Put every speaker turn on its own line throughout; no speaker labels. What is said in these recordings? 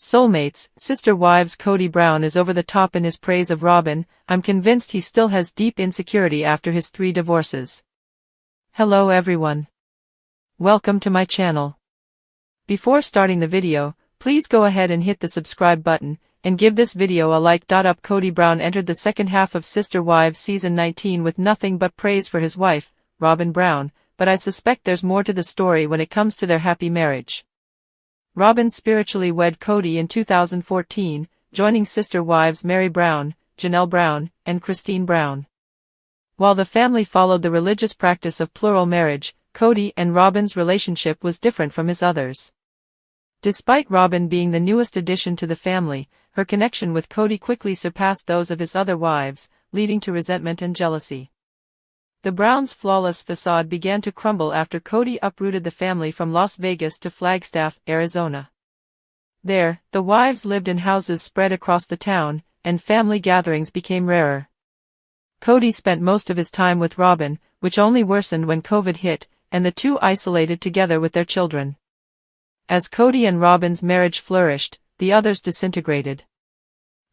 Soulmates, Sister Wives. Kody Brown is over the top in his praise of Robyn. I'm convinced he still has deep insecurity after his 3 divorces. Hello everyone. Welcome to my channel. Before starting the video, please go ahead and hit the subscribe button, and give this video a like. Kody Brown entered the second half of Sister Wives Season 19 with nothing but praise for his wife, Robyn Brown, but I suspect there's more to the story when it comes to their happy marriage. Robyn spiritually wed Kody in 2014, joining sister wives Meri Brown, Janelle Brown, and Christine Brown. While the family followed the religious practice of plural marriage, Kody and Robyn's relationship was different from his others. Despite Robyn being the newest addition to the family, her connection with Kody quickly surpassed those of his other wives, leading to resentment and jealousy. The Browns' flawless facade began to crumble after Kody uprooted the family from Las Vegas to Flagstaff, Arizona. There, the wives lived in houses spread across the town, and family gatherings became rarer. Kody spent most of his time with Robyn, which only worsened when COVID hit, and the two isolated together with their children. As Kody and Robyn's marriage flourished, the others disintegrated.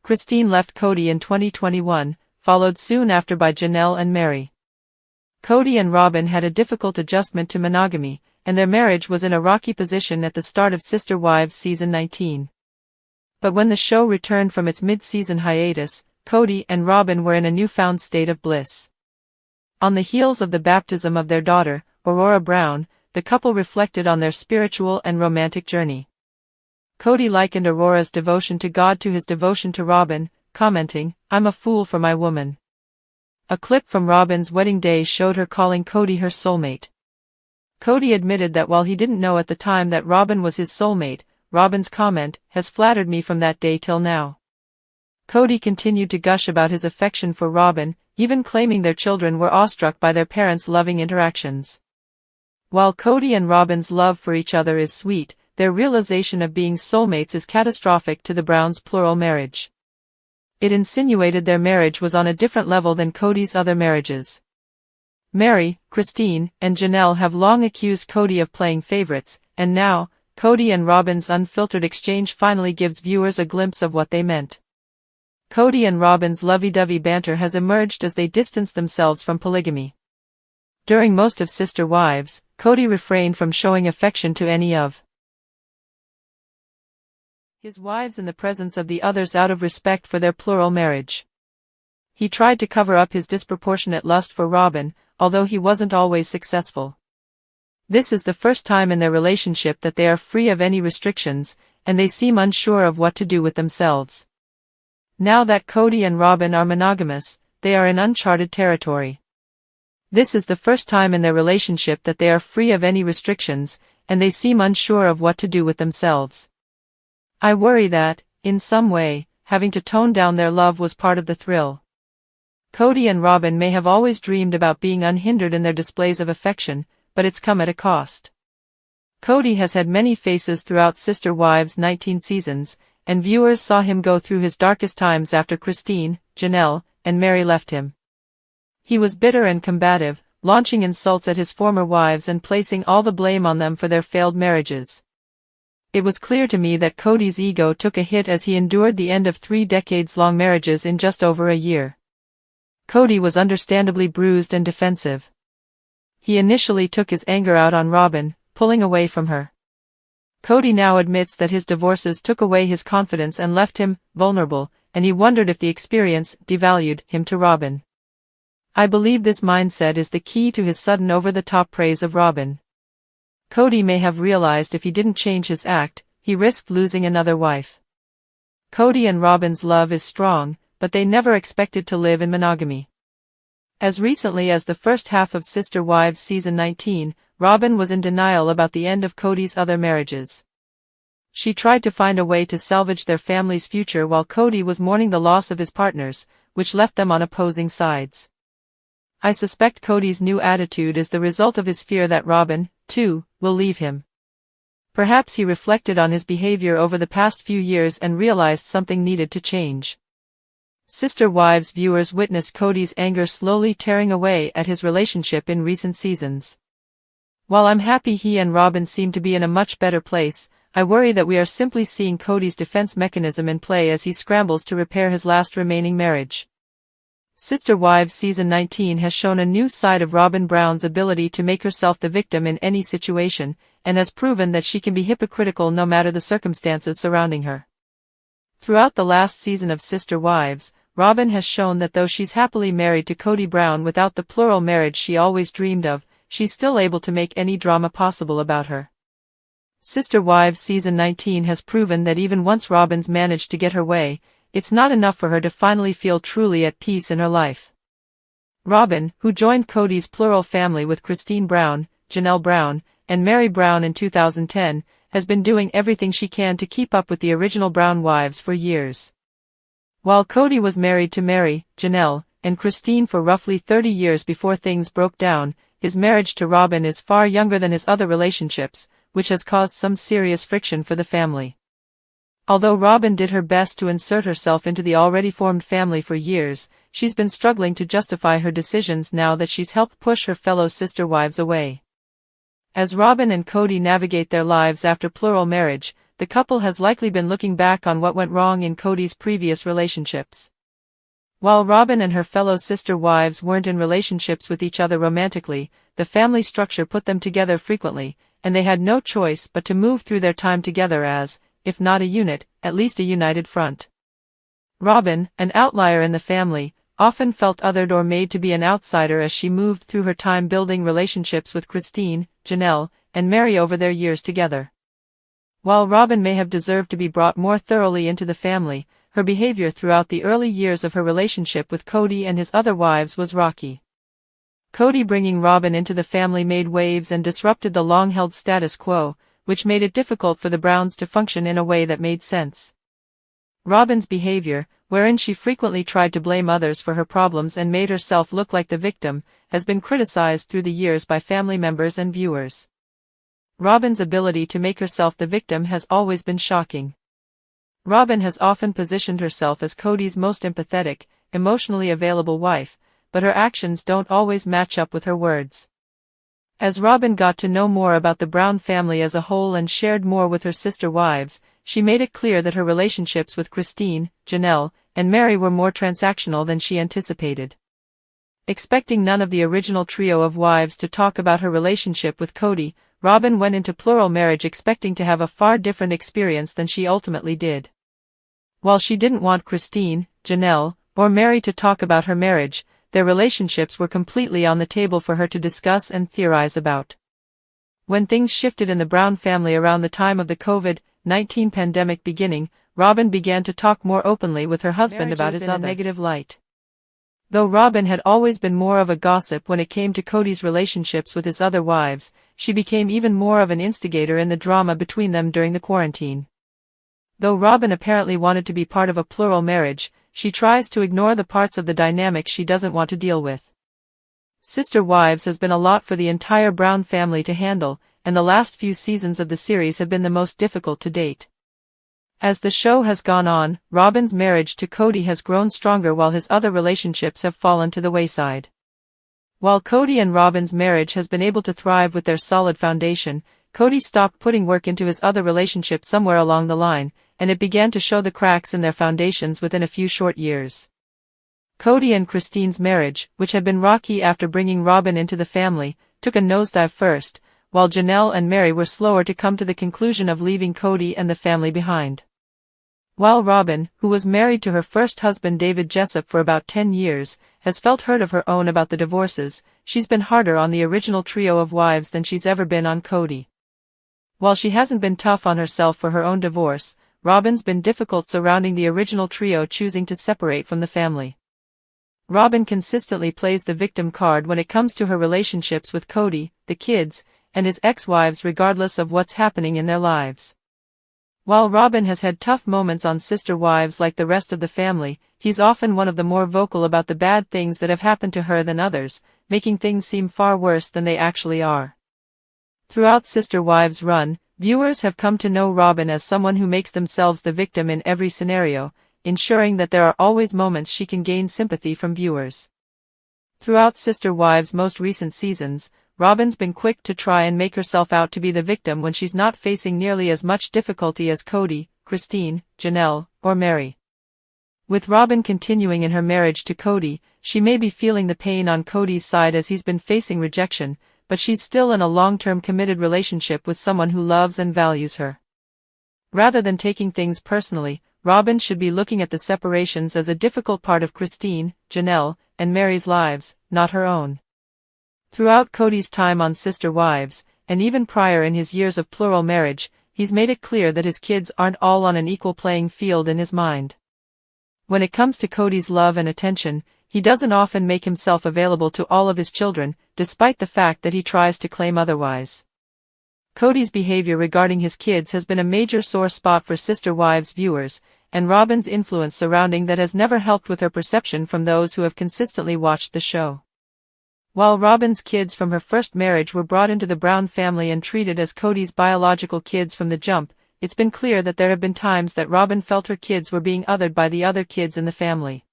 Christine left Kody in 2021, followed soon after by Janelle and Meri. Kody and Robyn had a difficult adjustment to monogamy, and their marriage was in a rocky position at the start of Sister Wives Season 19. But when the show returned from its mid-season hiatus, Kody and Robyn were in a newfound state of bliss. On the heels of the baptism of their daughter, Aurora Brown, the couple reflected on their spiritual and romantic journey. Kody likened Aurora's devotion to God to his devotion to Robyn, commenting, "I'm a fool for my woman." A clip from Robyn's wedding day showed her calling Kody her soulmate. Kody admitted that while he didn't know at the time that Robyn was his soulmate, Robyn's comment has flattered me from that day till now. Kody continued to gush about his affection for Robyn, even claiming their children were awestruck by their parents' loving interactions. While Kody and Robyn's love for each other is sweet, their realization of being soulmates is catastrophic to the Browns' plural marriage. It insinuated their marriage was on a different level than Kody's other marriages. Meri, Christine, and Janelle have long accused Kody of playing favorites, and now, Kody and Robyn's unfiltered exchange finally gives viewers a glimpse of what they meant. Kody and Robyn's lovey-dovey banter has emerged as they distance themselves from polygamy. During most of Sister Wives, Kody refrained from showing affection to any of his wives in the presence of the others out of respect for their plural marriage. He tried to cover up his disproportionate lust for Robyn, although he wasn't always successful. This is the first time in their relationship that they are free of any restrictions, and they seem unsure of what to do with themselves. Now that Kody and Robyn are monogamous, they are in uncharted territory. This is the first time in their relationship that they are free of any restrictions, and they seem unsure of what to do with themselves. I worry that, in some way, having to tone down their love was part of the thrill. Kody and Robyn may have always dreamed about being unhindered in their displays of affection, but it's come at a cost. Kody has had many faces throughout Sister Wives 19 seasons, and viewers saw him go through his darkest times after Christine, Janelle, and Meri left him. He was bitter and combative, launching insults at his former wives and placing all the blame on them for their failed marriages. It was clear to me that Kody's ego took a hit as he endured the end of 3 decades-long marriages in just over a year. Kody was understandably bruised and defensive. He initially took his anger out on Robyn, pulling away from her. Kody now admits that his divorces took away his confidence and left him vulnerable, and he wondered if the experience devalued him to Robyn. I believe this mindset is the key to his sudden over-the-top praise of Robyn. Kody may have realized if he didn't change his act, he risked losing another wife. Kody and Robyn's love is strong, but they never expected to live in monogamy. As recently as the first half of Sister Wives Season 19, Robyn was in denial about the end of Kody's other marriages. She tried to find a way to salvage their family's future while Kody was mourning the loss of his partners, which left them on opposing sides. I suspect Kody's new attitude is the result of his fear that Robyn, too, will leave him. Perhaps he reflected on his behavior over the past few years and realized something needed to change. Sister Wives viewers witnessed Kody's anger slowly tearing away at his relationship in recent seasons. While I'm happy he and Robyn seem to be in a much better place, I worry that we are simply seeing Kody's defense mechanism in play as he scrambles to repair his last remaining marriage. Sister Wives Season 19 has shown a new side of Robyn Brown's ability to make herself the victim in any situation, and has proven that she can be hypocritical no matter the circumstances surrounding her. Throughout the last season of Sister Wives, Robyn has shown that though she's happily married to Kody Brown without the plural marriage she always dreamed of, she's still able to make any drama possible about her. Sister Wives Season 19 has proven that even once Robyn's managed to get her way, it's not enough for her to finally feel truly at peace in her life. Robyn, who joined Kody's plural family with Christine Brown, Janelle Brown, and Mary Brown in 2010, has been doing everything she can to keep up with the original Brown wives for years. While Kody was married to Mary, Janelle, and Christine for roughly 30 years before things broke down, his marriage to Robyn is far younger than his other relationships, which has caused some serious friction for the family. Although Robyn did her best to insert herself into the already formed family for years, she's been struggling to justify her decisions now that she's helped push her fellow sister wives away. As Robyn and Kody navigate their lives after plural marriage, the couple has likely been looking back on what went wrong in Kody's previous relationships. While Robyn and her fellow sister wives weren't in relationships with each other romantically, the family structure put them together frequently, and they had no choice but to move through their time together as, if not a unit, at least a united front. Robyn, an outlier in the family, often felt othered or made to be an outsider as she moved through her time building relationships with Christine, Janelle, and Mary over their years together. While Robyn may have deserved to be brought more thoroughly into the family, her behavior throughout the early years of her relationship with Kody and his other wives was rocky. Kody bringing Robyn into the family made waves and disrupted the long-held status quo, which made it difficult for the Browns to function in a way that made sense. Robyn's behavior, wherein she frequently tried to blame others for her problems and made herself look like the victim, has been criticized through the years by family members and viewers. Robyn's ability to make herself the victim has always been shocking. Robyn has often positioned herself as Kody's most empathetic, emotionally available wife, but her actions don't always match up with her words. As Robyn got to know more about the Brown family as a whole and shared more with her sister wives, she made it clear that her relationships with Christine, Janelle, and Mary were more transactional than she anticipated. Expecting none of the original trio of wives to talk about her relationship with Kody, Robyn went into plural marriage expecting to have a far different experience than she ultimately did. While she didn't want Christine, Janelle, or Mary to talk about her marriage, their relationships were completely on the table for her to discuss and theorize about. When things shifted in the Brown family around the time of the COVID-19 pandemic beginning, Robyn began to talk more openly with her husband about his negative light. Though Robyn had always been more of a gossip when it came to Kody's relationships with his other wives, she became even more of an instigator in the drama between them during the quarantine. Though Robyn apparently wanted to be part of a plural marriage, she tries to ignore the parts of the dynamic she doesn't want to deal with. Sister Wives has been a lot for the entire Brown family to handle, and the last few seasons of the series have been the most difficult to date. As the show has gone on, Robyn's marriage to Kody has grown stronger while his other relationships have fallen to the wayside. While Kody and Robyn's marriage has been able to thrive with their solid foundation, Kody stopped putting work into his other relationship somewhere along the line, and it began to show the cracks in their foundations within a few short years. Kody and Christine's marriage, which had been rocky after bringing Robyn into the family, took a nosedive first, while Janelle and Mary were slower to come to the conclusion of leaving Kody and the family behind. While Robyn, who was married to her first husband David Jessup for about 10 years, has felt hurt of her own about the divorces, she's been harder on the original trio of wives than she's ever been on Kody. While she hasn't been tough on herself for her own divorce, Robyn's been difficult surrounding the original trio choosing to separate from the family. Robyn consistently plays the victim card when it comes to her relationships with Kody, the kids, and his ex-wives regardless of what's happening in their lives. While Robyn has had tough moments on Sister Wives like the rest of the family, he's often one of the more vocal about the bad things that have happened to her than others, making things seem far worse than they actually are. Throughout Sister Wives' run, viewers have come to know Robyn as someone who makes themselves the victim in every scenario, ensuring that there are always moments she can gain sympathy from viewers. Throughout Sister Wives' most recent seasons, Robyn's been quick to try and make herself out to be the victim when she's not facing nearly as much difficulty as Kody, Christine, Janelle, or Meri. With Robyn continuing in her marriage to Kody, she may be feeling the pain on Kody's side as he's been facing rejection, but she's still in a long-term committed relationship with someone who loves and values her. Rather than taking things personally, Robyn should be looking at the separations as a difficult part of Christine, Janelle, and Meri's lives, not her own. Throughout Kody's time on Sister Wives, and even prior in his years of plural marriage, he's made it clear that his kids aren't all on an equal playing field in his mind. When it comes to Kody's love and attention, he doesn't often make himself available to all of his children, despite the fact that he tries to claim otherwise. Kody's behavior regarding his kids has been a major sore spot for Sister Wives viewers, and Robyn's influence surrounding that has never helped with her perception from those who have consistently watched the show. While Robyn's kids from her first marriage were brought into the Brown family and treated as Kody's biological kids from the jump, it's been clear that there have been times that Robyn felt her kids were being othered by the other kids in the family.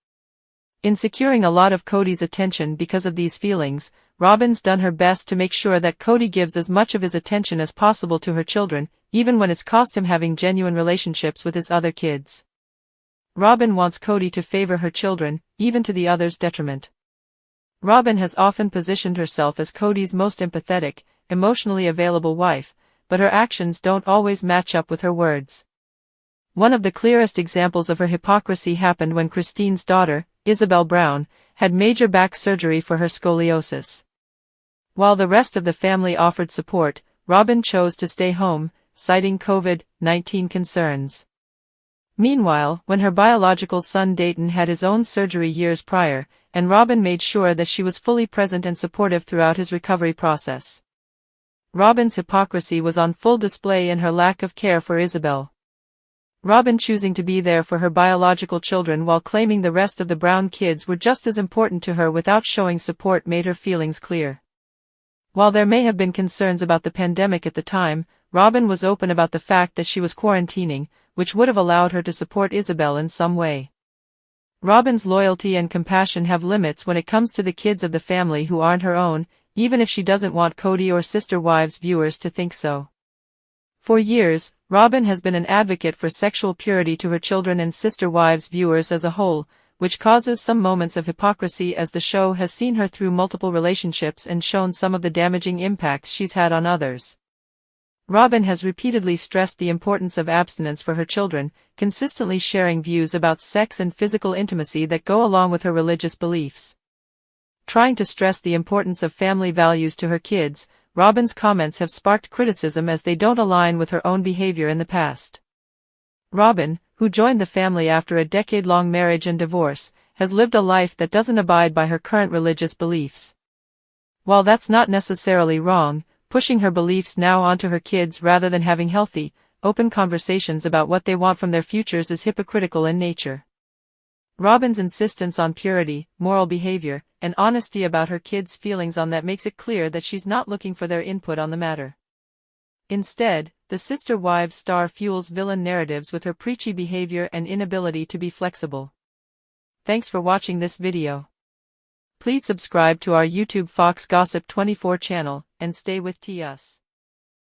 In securing a lot of Kody's attention because of these feelings, Robyn's done her best to make sure that Kody gives as much of his attention as possible to her children, even when it's cost him having genuine relationships with his other kids. Robyn wants Kody to favor her children, even to the others' detriment. Robyn has often positioned herself as Kody's most empathetic, emotionally available wife, but her actions don't always match up with her words. One of the clearest examples of her hypocrisy happened when Christine's daughter, Isabel Brown, had major back surgery for her scoliosis. While the rest of the family offered support, Robyn chose to stay home, citing COVID-19 concerns. Meanwhile, when her biological son Dayton had his own surgery years prior, and Robyn made sure that she was fully present and supportive throughout his recovery process. Robyn's hypocrisy was on full display in her lack of care for Isabel. Robyn choosing to be there for her biological children while claiming the rest of the Brown kids were just as important to her without showing support made her feelings clear. While there may have been concerns about the pandemic at the time, Robyn was open about the fact that she was quarantining, which would have allowed her to support Isabel in some way. Robyn's loyalty and compassion have limits when it comes to the kids of the family who aren't her own, even if she doesn't want Kody or Sister Wives viewers to think so. For years, Robyn has been an advocate for sexual purity to her children and Sister Wives viewers as a whole, which causes some moments of hypocrisy as the show has seen her through multiple relationships and shown some of the damaging impacts she's had on others. Robyn has repeatedly stressed the importance of abstinence for her children, consistently sharing views about sex and physical intimacy that go along with her religious beliefs. Trying to stress the importance of family values to her kids, Robyn's comments have sparked criticism as they don't align with her own behavior in the past. Robyn, who joined the family after a decade-long marriage and divorce, has lived a life that doesn't abide by her current religious beliefs. While that's not necessarily wrong, pushing her beliefs now onto her kids rather than having healthy, open conversations about what they want from their futures is hypocritical in nature. Robyn's insistence on purity, moral behavior, and honesty about her kids' feelings on that makes it clear that she's not looking for their input on the matter. Instead, the Sister Wives star fuels villain narratives with her preachy behavior and inability to be flexible. Thanks for watching this video. Please subscribe to our YouTube Fox Gossip 24 channel, and stay with us.